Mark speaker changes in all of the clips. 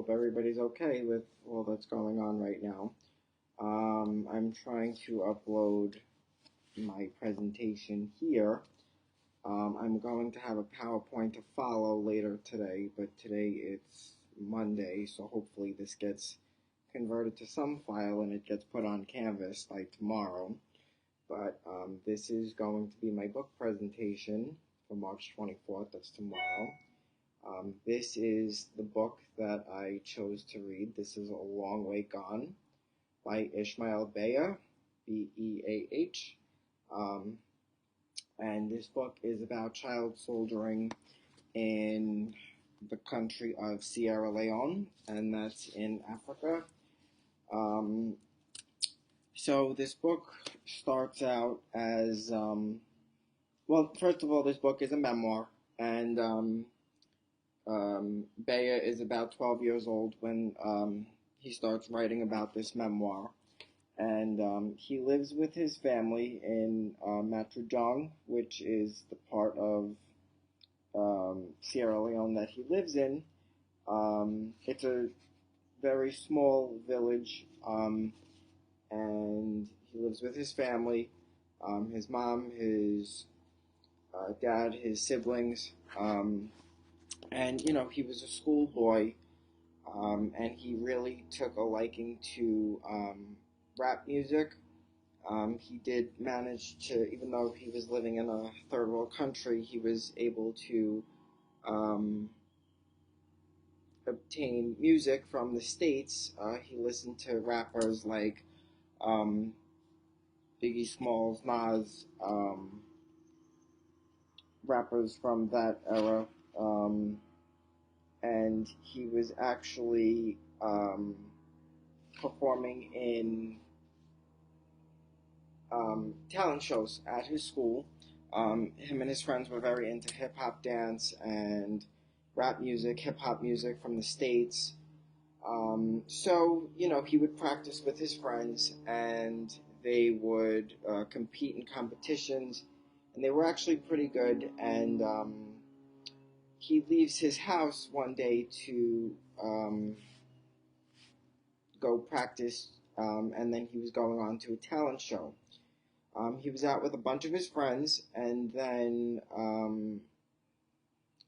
Speaker 1: hope everybody's okay with all that's going on right now. I'm trying to upload my presentation here. I'm going to have a PowerPoint to follow later today, but today it's Monday, so hopefully this gets converted to some file and it gets put on Canvas by tomorrow. But this is going to be my book presentation for March 24th, that's tomorrow. This is the book that I chose to read. This is A Long Way Gone by Ishmael Beah, B-E-A-H. And this book is about child soldiering in the country of Sierra Leone, and that's in Africa. So this book starts out as, well, first of all, this book is a memoir, and Beah is about 12 years old when he starts writing about this memoir. And he lives with his family in Matrugang, which is the part of Sierra Leone that he lives in. It's a very small village, and he lives with his family, his mom, his dad, his siblings, and, you know, he was a schoolboy, and he really took a liking to rap music. He did manage to, even though he was living in a third world country, he was able to obtain music from the States. He listened to rappers like Biggie Smalls, Nas, rappers from that era, and he was actually performing in talent shows at his school. Him and his friends were very into hip-hop dance and rap music, hip-hop music from the States. So, you know, he would practice with his friends, and they would compete in competitions, and they were actually pretty good. And he leaves his house one day to go practice, and then he was going on to a talent show. He was out with a bunch of his friends, and then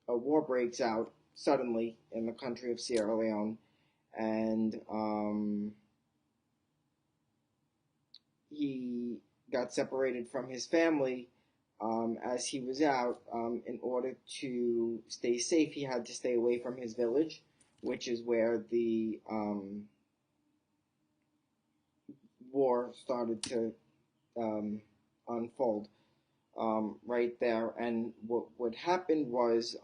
Speaker 1: a war breaks out suddenly in the country of Sierra Leone, and he got separated from his family as he was out. In order to stay safe, he had to stay away from his village, which is where the war started to unfold, right there. And what happened was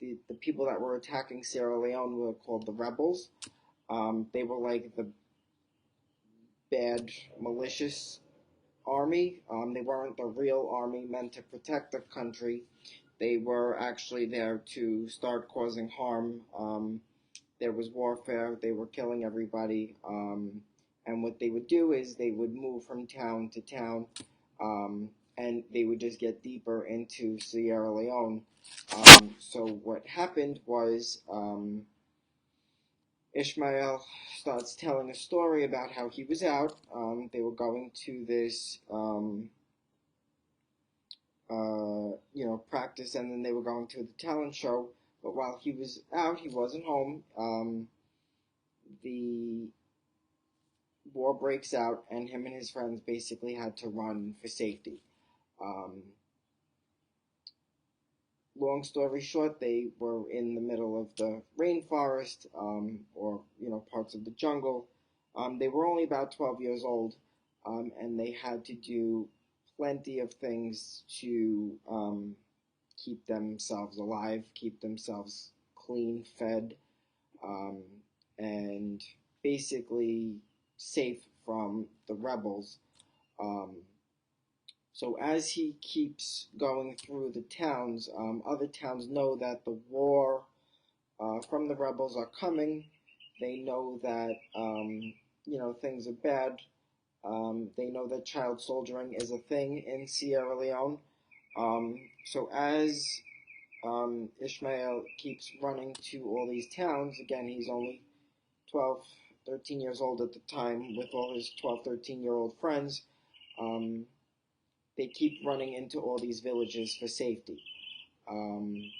Speaker 1: the people that were attacking Sierra Leone were called the rebels. They were like the bad, malicious army. They weren't the real army meant to protect the country. They were actually there to start causing harm. There was warfare. They were killing everybody. And what they would do is they would move from town to town, and they would just get deeper into Sierra Leone. So what happened was Ishmael starts telling a story about how he was out. They were going to this, practice, and then they were going to the talent show. But while he was out, he wasn't home. The war breaks out, and him and his friends basically had to run for safety. Long story short, they were in the middle of the rainforest, or, parts of the jungle. They were only about 12 years old, and they had to do plenty of things to keep themselves alive, keep themselves clean, fed, and basically safe from the rebels. So as he keeps going through the towns, other towns know that the war from the rebels are coming. They know that, things are bad. They know that child soldiering is a thing in Sierra Leone. So as Ishmael keeps running to all these towns, again, he's only 12, 13 years old at the time with all his 12, 13-year-old friends. Um, they keep running into all these villages for safety. Um,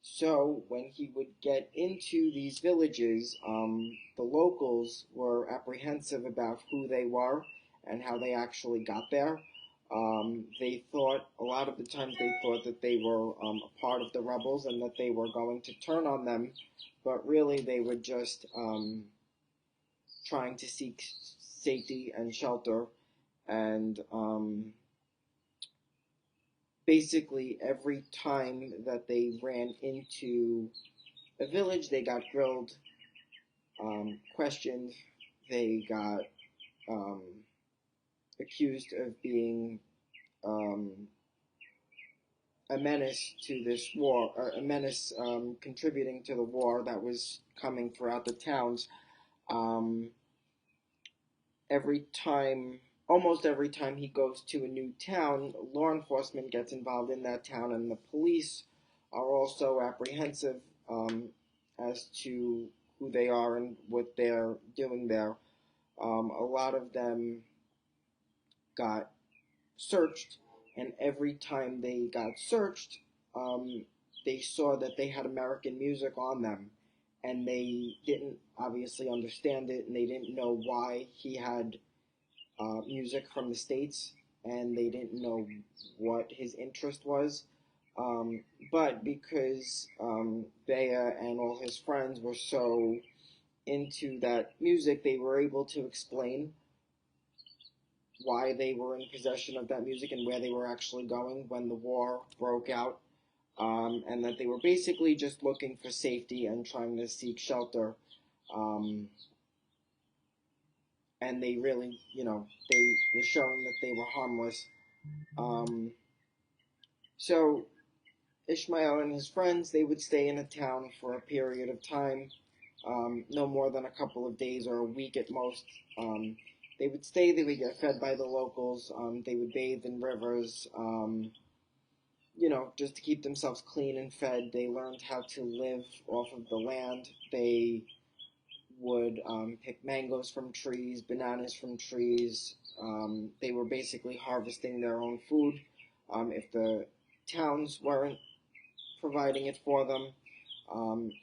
Speaker 1: so when he would get into these villages, the locals were apprehensive about who they were and how they actually got there. They thought, a lot of the times they thought that they were a part of the rebels and that they were going to turn on them, but really they were just trying to seek safety and shelter. And basically, every time that they ran into a village, they got grilled, questioned, they got um, accused of being um, a menace to this war, or a menace contributing to the war that was coming throughout the towns. Um, every time, Almost every time he goes to a new town, law enforcement gets involved in that town, and the police are also apprehensive as to who they are and what they're doing there. A lot of them got searched, and every time they got searched, they saw that they had American music on them, and they didn't obviously understand it, and they didn't know why he had music from the States, and they didn't know what his interest was. But because Beah and all his friends were so into that music, they were able to explain why they were in possession of that music and where they were actually going when the war broke out, and that they were basically just looking for safety and trying to seek shelter. Um, and they really, they were showing that they were harmless. Um, so Ishmael and his friends, they would stay in a town for a period of time, no more than a couple of days or a week at most. They would stay, they would get fed by the locals, they would bathe in rivers, just to keep themselves clean and fed. They learned how to live off of the land. They would pick mangoes from trees, bananas from trees. They were basically harvesting their own food if the towns weren't providing it for them.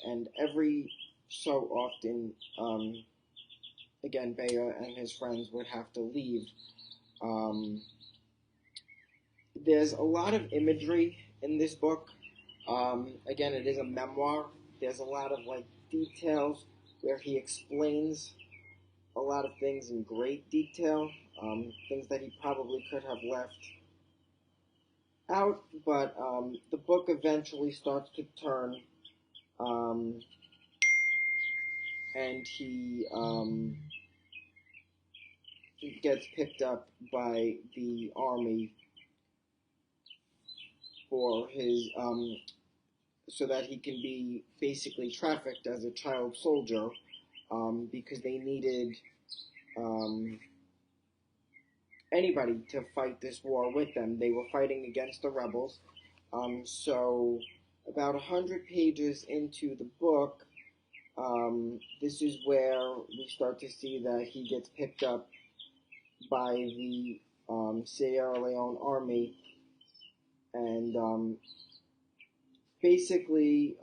Speaker 1: And every so often, again, Beah and his friends would have to leave. Um, there's a lot of imagery in this book. Again, it is a memoir. There's a lot of details where he explains a lot of things in great detail, things that he probably could have left out, but the book eventually starts to turn, um, and he gets picked up by the army for his so that he can be basically trafficked as a child soldier, because they needed um, anybody to fight this war with them. They were fighting against the rebels. So about 100 pages into the book, this is where we start to see that he gets picked up by the Sierra Leone army, and basically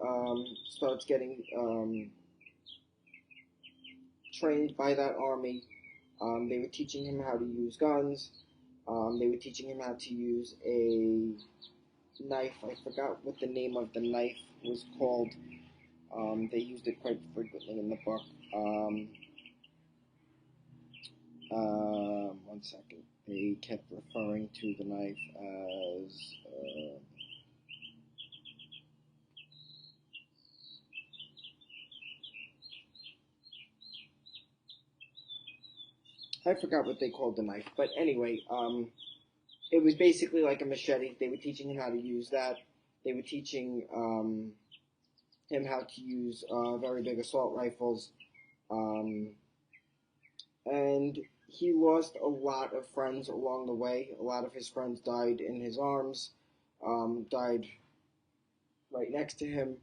Speaker 1: starts getting trained by that army. They were teaching him how to use guns. They were teaching him how to use a knife. I forgot what the name of the knife was called. They used it quite frequently in the book. One second. They kept referring to the knife as. I forgot what they called the knife, but anyway, it was basically like a machete. They were teaching him how to use that. They were teaching him how to use very big assault rifles, um, and he lost a lot of friends along the way. A lot of his friends died in his arms, died right next to him.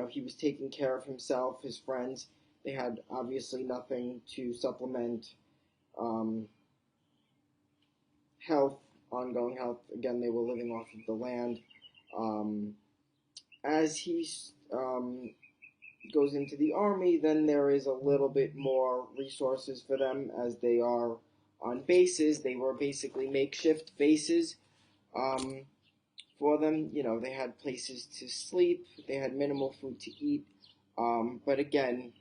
Speaker 1: He was taking care of himself, his friends. They had obviously nothing to supplement um, health, ongoing health. Again, they were living off of the land. Um, as he goes into the army, then there is a little bit more resources for them as they are on bases. They were basically makeshift bases for them. You know, they had places to sleep, they had minimal food to eat. But again,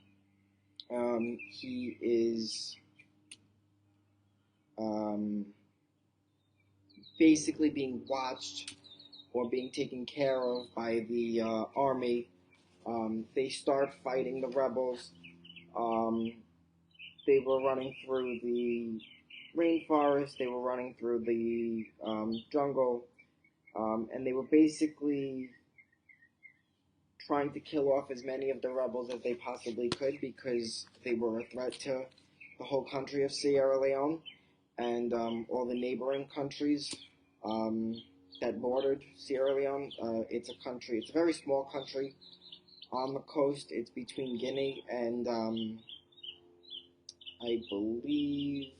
Speaker 1: he is um, basically being watched or being taken care of by the army. They start fighting the rebels. Um, they were running through the rainforest, they were running through the jungle, and they were basically trying to kill off as many of the rebels as they possibly could because they were a threat to the whole country of Sierra Leone and all the neighboring countries that bordered Sierra Leone. It's a very small country on the coast. It's between Guinea and I believe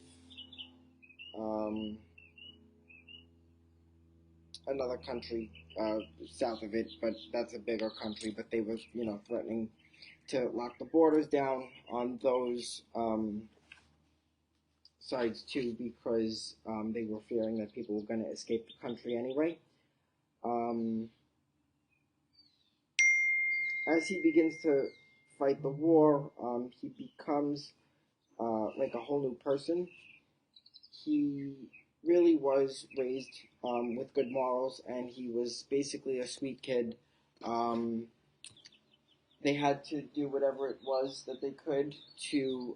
Speaker 1: um, another country south of it, but that's a bigger country. But they were, threatening to lock the borders down on those sides too, because they were fearing that people were going to escape the country anyway. Um, as he begins to fight the war, he becomes like a whole new person. He really was raised with good morals, and he was basically a sweet kid. Um, they had to do whatever it was that they could to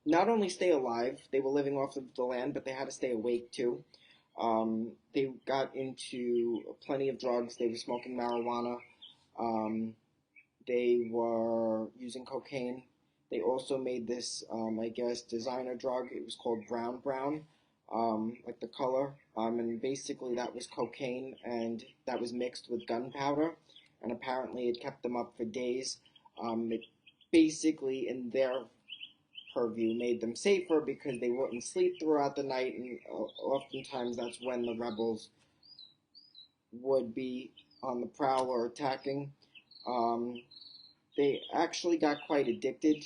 Speaker 1: not only stay alive, they were living off of the land, but they had to stay awake too. They got into plenty of drugs. They were smoking marijuana. Um, they were using cocaine. They also made this, I guess, designer drug. It was called Brown Brown, like the color. And basically that was cocaine, and that was mixed with gunpowder. And apparently it kept them up for days. It basically, in their purview, made them safer because they wouldn't sleep throughout the night, and oftentimes that's when the rebels would be on the prowl or attacking. Um, they actually got quite addicted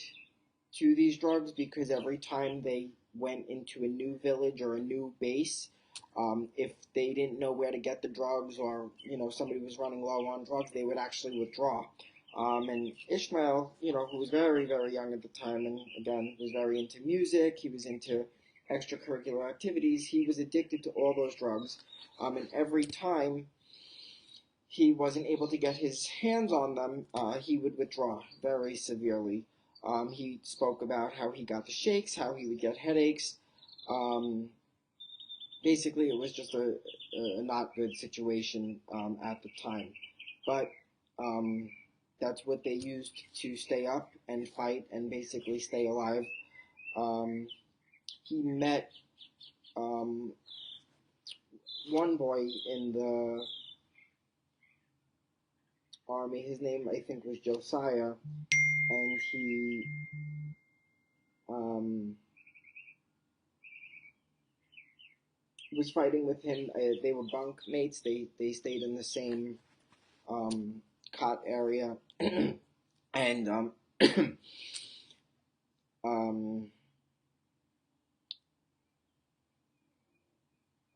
Speaker 1: to these drugs because every time they went into a new village or a new base, if they didn't know where to get the drugs, or somebody was running low on drugs, they would actually withdraw. And Ishmael, who was very, very young at the time, and again was very into music, he was into extracurricular activities, he was addicted to all those drugs. And every time he wasn't able to get his hands on them, he would withdraw very severely. He spoke about how he got the shakes, how he would get headaches. Basically, it was just a not good situation at the time. But that's what they used to stay up and fight and basically stay alive. He met one boy in the army. His name, I think, was Josiah, and he was fighting with him. They were bunk mates. They stayed in the same cot area, and um,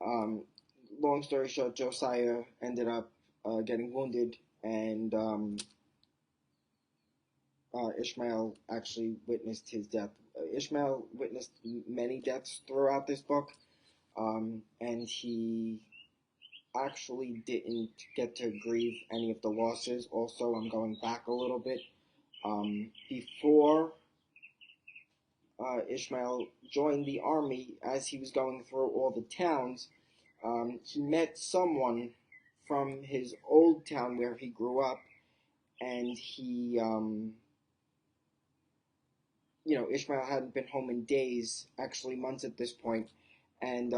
Speaker 1: um, long story short, Josiah ended up getting wounded, and Ishmael actually witnessed his death. Ishmael witnessed many deaths throughout this book, and he actually didn't get to grieve any of the losses. Also, I'm going back a little bit. Before Ishmael joined the army, as he was going through all the towns, he met someone from his old town where he grew up, and Ishmael hadn't been home in days, actually months at this point, and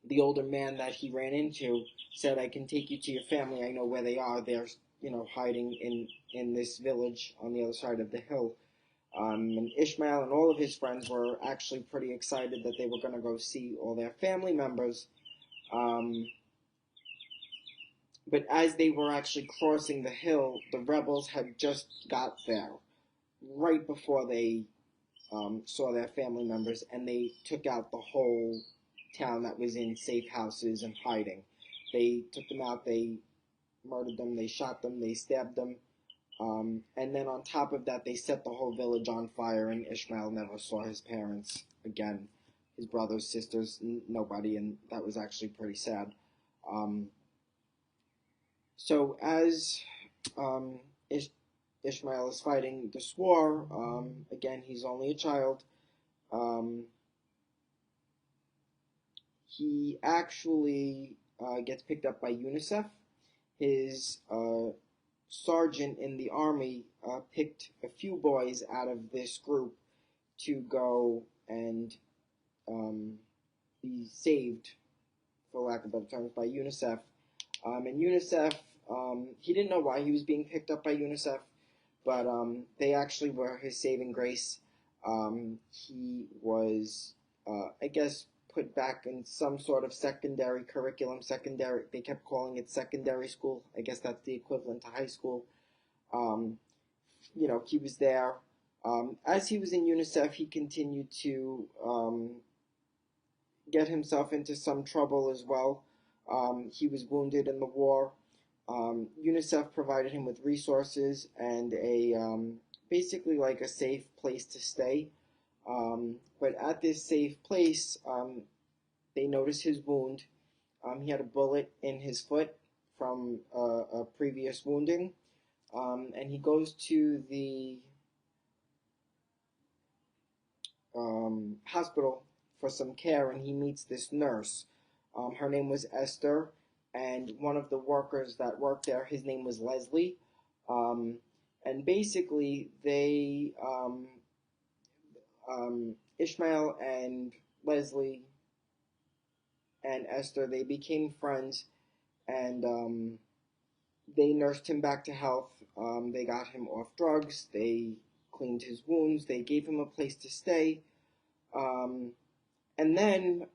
Speaker 1: the older man that he ran into said, "I can take you to your family. I know where they are. They're hiding in this village on the other side of the hill. And Ishmael and all of his friends were actually pretty excited that they were going to go see all their family members. But as they were actually crossing the hill, the rebels had just got there right before they saw their family members, and they took out the whole town that was in safe houses and hiding. They took them out, they murdered them, they shot them, they stabbed them, and then on top of that, they set the whole village on fire, and Ishmael never saw his parents again, his brothers, sisters, nobody, and that was actually pretty sad. Um, so as um, Ishmael is fighting this war, again, he's only a child. Um, he actually gets picked up by UNICEF. His sergeant in the army picked a few boys out of this group to go and be saved, for lack of better terms, by UNICEF. And UNICEF, he didn't know why he was being picked up by UNICEF, but they actually were his saving grace. He was, I guess, put back in some sort of secondary curriculum. They kept calling it secondary school. I guess that's the equivalent to high school. He was there. As he was in UNICEF, he continued to get himself into some trouble as well. He was wounded in the war. UNICEF provided him with resources and basically like a safe place to stay. But at this safe place, they noticed his wound. He had a bullet in his foot from a previous wounding. And he goes to the hospital for some care, and he meets this nurse. Her name was Esther, and one of the workers that worked there, his name was Leslie. And basically, Ishmael and Leslie and Esther, they became friends, and they nursed him back to health. They got him off drugs. They cleaned his wounds. They gave him a place to stay. And then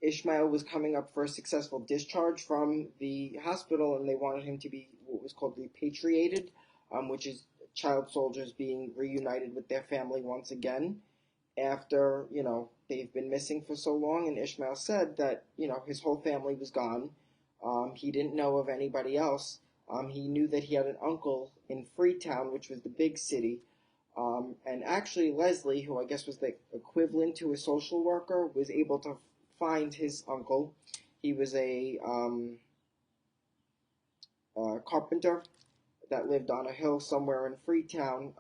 Speaker 1: Ishmael was coming up for a successful discharge from the hospital, and they wanted him to be what was called repatriated, which is child soldiers being reunited with their family once again after, they've been missing for so long. And Ishmael said that, his whole family was gone. He didn't know of anybody else. He knew that he had an uncle in Freetown, which was the big city. And actually, Leslie, who I guess was the equivalent to a social worker, was able to find his uncle. He was a carpenter that lived on a hill somewhere in Freetown.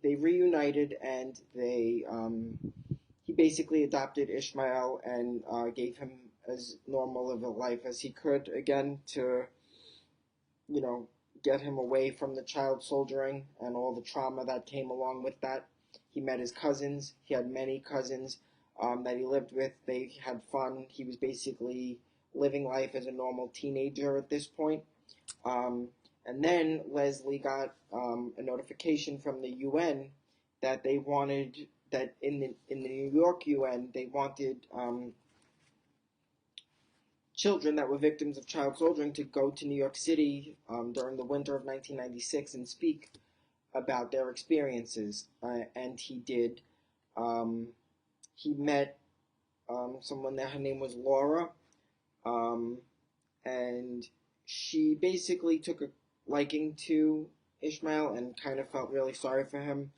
Speaker 1: They reunited, and he basically adopted Ishmael and gave him as normal of a life as he could again to, get him away from the child soldiering and all the trauma that came along with that. He met his cousins. He had many cousins that he lived with. They had fun. He was basically living life as a normal teenager at this point. And then Leslie got a notification from the UN that they wanted, that in the New York UN, they wanted children that were victims of child soldiering to go to New York City during the winter of 1996 and speak about their experiences. And he did. He met someone there. Her name was Laura. And she basically took a liking to Ishmael and kind of felt really sorry for him.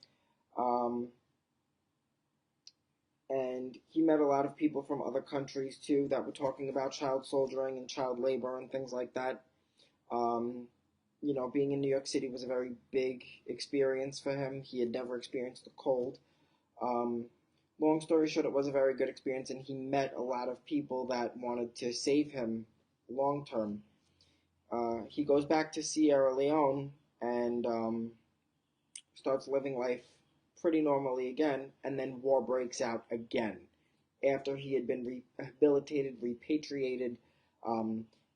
Speaker 1: And he met a lot of people from other countries too that were talking about child soldiering and child labor and things like that. Being in New York City was a very big experience for him. He had never experienced the cold. Long story short, it was a very good experience, and he met a lot of people that wanted to save him long term. He goes back to Sierra Leone and starts living life pretty normally again, and then war breaks out again. After he had been rehabilitated, repatriated,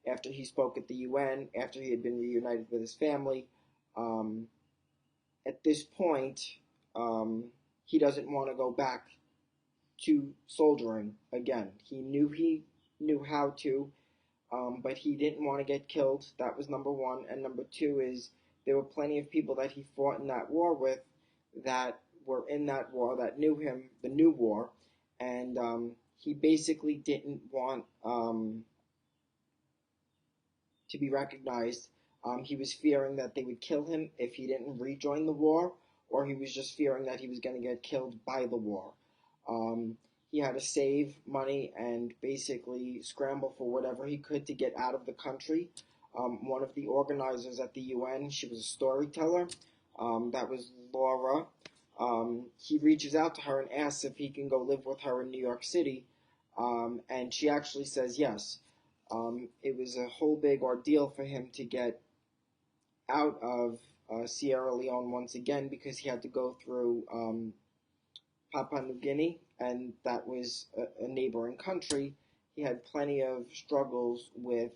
Speaker 1: after he spoke at the UN, after he had been reunited with his family. Um, at this point, um, he doesn't want to go back to soldiering again. He knew how to, but he didn't want to get killed. That was number one. And number two is there were plenty of people that he fought in that war with that were in that war that knew him, the new war, and he basically didn't want to be recognized. He was fearing that they would kill him if he didn't rejoin the war, or he was just fearing that he was going to get killed by the war. Um, he had to save money and basically scramble for whatever he could to get out of the country. One of the organizers at the UN, she was a storyteller. That was Laura. He reaches out to her and asks if he can go live with her in New York City, and she actually says yes. It was a whole big ordeal for him to get out of Sierra Leone once again because he had to go through Papua New Guinea, and that was a neighboring country. He had plenty of struggles with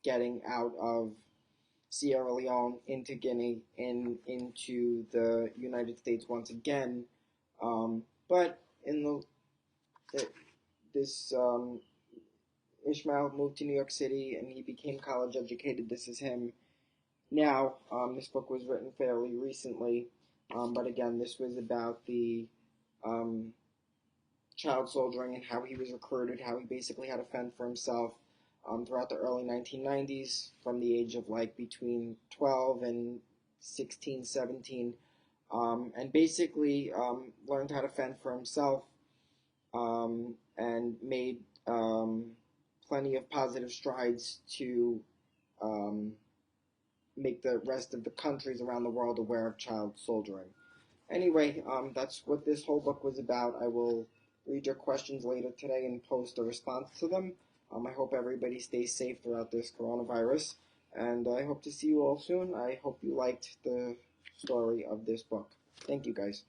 Speaker 1: getting out of Sierra Leone into Guinea and into the United States once again. But in this Ishmael moved to New York City and he became college educated. This is him now. This book was written fairly recently, but again, this was about the um, child soldiering and how he was recruited, how he basically had to fend for himself throughout the early 1990s from the age of like between 12 and 16, 17, and basically learned how to fend for himself and made plenty of positive strides to um, make the rest of the countries around the world aware of child soldiering. Anyway, that's what this whole book was about. I will read your questions later today and post a response to them. I hope everybody stays safe throughout this coronavirus, and I hope to see you all soon. I hope you liked the story of this book. Thank you, guys.